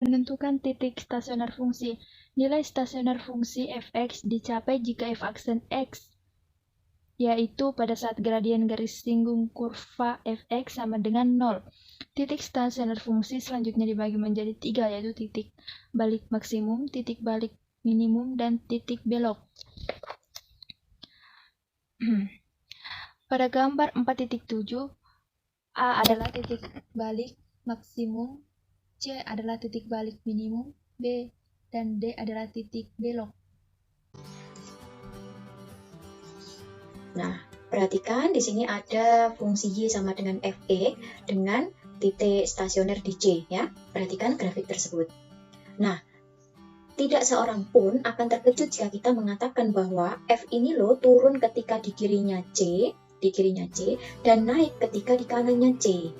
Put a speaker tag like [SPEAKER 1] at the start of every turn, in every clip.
[SPEAKER 1] Menentukan titik stasioner fungsi. Nilai stasioner fungsi f(x) dicapai jika f aksen x, yaitu pada saat gradien garis singgung kurva f(x) sama dengan 0. Titik stasioner fungsi selanjutnya dibagi menjadi 3, yaitu titik balik maksimum, titik balik minimum, dan titik belok. Pada gambar 4.7, A adalah titik balik maksimum, C adalah titik balik minimum, B dan D adalah titik belok.
[SPEAKER 2] Nah, perhatikan di sini ada fungsi Y sama dengan Fe dengan titik stasioner di C ya. Perhatikan grafik tersebut. Nah, tidak seorang pun akan terkejut jika kita mengatakan bahwa F ini loh turun ketika di kirinya C, dan naik ketika di kanannya C.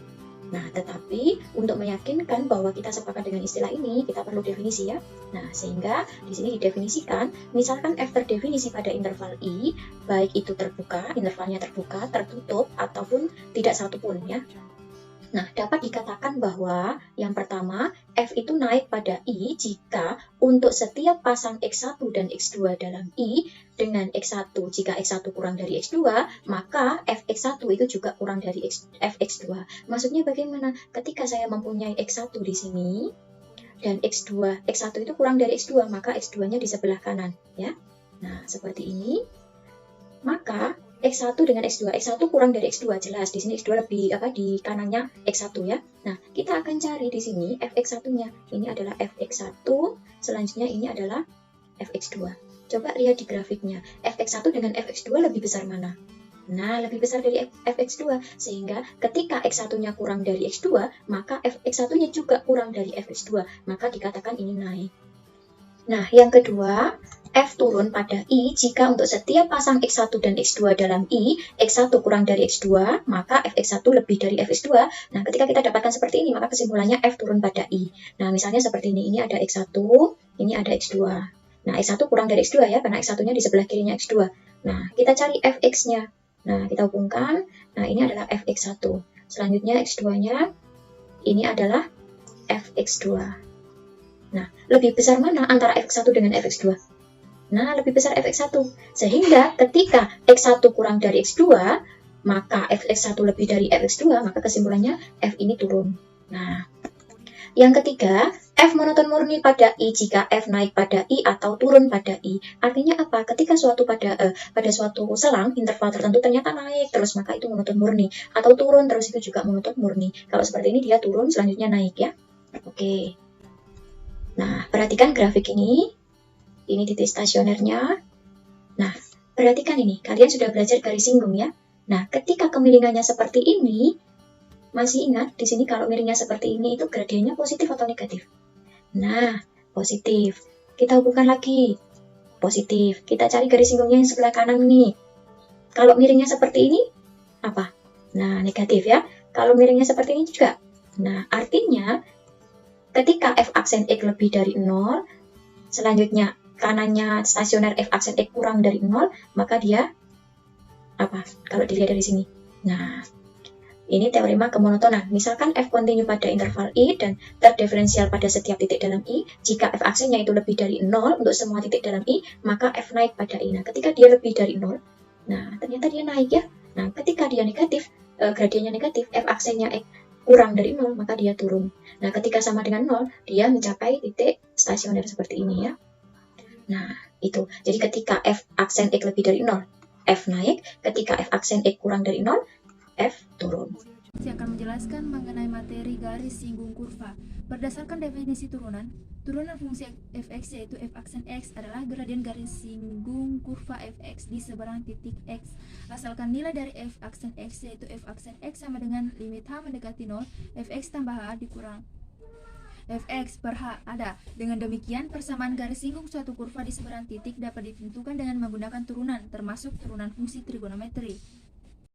[SPEAKER 2] Nah, tetapi untuk meyakinkan bahwa kita sepakat dengan istilah ini, kita perlu definisi ya. Nah, sehingga di sini didefinisikan, misalkan F terdefinisi pada interval I, baik itu terbuka, intervalnya terbuka, tertutup, ataupun tidak satupun ya. Nah, dapat dikatakan bahwa yang pertama, F itu naik pada I jika untuk setiap pasang X1 dan X2 dalam I dengan X1, jika X1 kurang dari X2, maka Fx1 itu juga kurang dari Fx2. Maksudnya bagaimana? Ketika saya mempunyai X1 di sini, dan X1 itu kurang dari X2, maka X2-nya di sebelah kanan. Ya. Nah, seperti ini. Maka X1 dengan X2. X1 kurang dari X2, jelas. Di sini X2 lebih di kanannya X1 ya. Nah, kita akan cari di sini Fx1-nya. Ini adalah Fx1, selanjutnya ini adalah Fx2. Coba lihat di grafiknya. Fx1 dengan Fx2 lebih besar mana? Nah, lebih besar dari Fx2. Sehingga ketika X1-nya kurang dari X2, maka Fx1-nya juga kurang dari Fx2. Maka dikatakan ini naik. Nah, yang kedua, F turun pada I jika untuk setiap pasang X1 dan X2 dalam I, X1 kurang dari X2, maka Fx1 lebih dari Fx2. Nah, ketika kita dapatkan seperti ini, maka kesimpulannya F turun pada I. Nah, misalnya seperti ini ada X1, ini ada X2. Nah, X1 kurang dari X2 ya, karena X1-nya di sebelah kirinya X2. Nah, kita cari Fx-nya. Nah, kita hubungkan, nah ini adalah Fx1. Selanjutnya X2-nya, ini adalah Fx2. Nah, lebih besar mana antara Fx1 dengan Fx2? Nah, lebih besar Fx1. Sehingga ketika X1 kurang dari X2, maka Fx1 lebih dari Fx2, maka kesimpulannya F ini turun. Nah, yang ketiga, F monoton murni pada I jika F naik pada I atau turun pada I. Artinya apa? Ketika pada suatu selang, interval tertentu ternyata naik terus, maka itu monoton murni. Atau turun terus, itu juga monoton murni. Kalau seperti ini dia turun, selanjutnya naik ya. Oke. Nah, perhatikan grafik ini. Ini titik stasionernya. Nah, perhatikan ini. Kalian sudah belajar garis singgung ya. Nah, ketika kemiringannya seperti ini, masih ingat di sini kalau miringnya seperti ini itu gradiennya positif atau negatif? Nah, positif. Kita hubungkan lagi. Positif. Kita cari garis singgungnya yang sebelah kanan nih. Kalau miringnya seperti ini, apa? Nah, negatif ya. Kalau miringnya seperti ini juga. Nah, artinya ketika F aksen X lebih dari 0, selanjutnya kanannya stasioner F aksen X kurang dari 0, maka dia apa? Kalau dilihat dari sini. Nah, ini teorema kemonotonan. Misalkan F kontinu pada interval I dan terdiferensial pada setiap titik dalam I. Jika F aksennya itu lebih dari 0 untuk semua titik dalam I, maka F naik pada I. Nah, ketika dia lebih dari 0, nah ternyata dia naik ya. Nah, ketika dia negatif, gradiennya negatif, F aksennya X kurang dari 0, maka dia turun. Nah, ketika sama dengan 0, dia mencapai titik stasioner seperti ini ya. Nah, itu. Jadi ketika F aksen X lebih dari 0, F naik. Ketika F aksen X kurang dari 0, F turun.
[SPEAKER 3] Saya akan menjelaskan mengenai materi garis singgung kurva. Berdasarkan definisi turunan fungsi fx yaitu f aksen x adalah gradien garis singgung kurva fx di seberang titik x. Asalkan nilai dari f aksen x yaitu f aksen x sama dengan limit h mendekati 0, fx tambah h dikurang fx per h ada. Dengan demikian, persamaan garis singgung suatu kurva di seberang titik dapat ditentukan dengan menggunakan turunan, termasuk turunan fungsi trigonometri.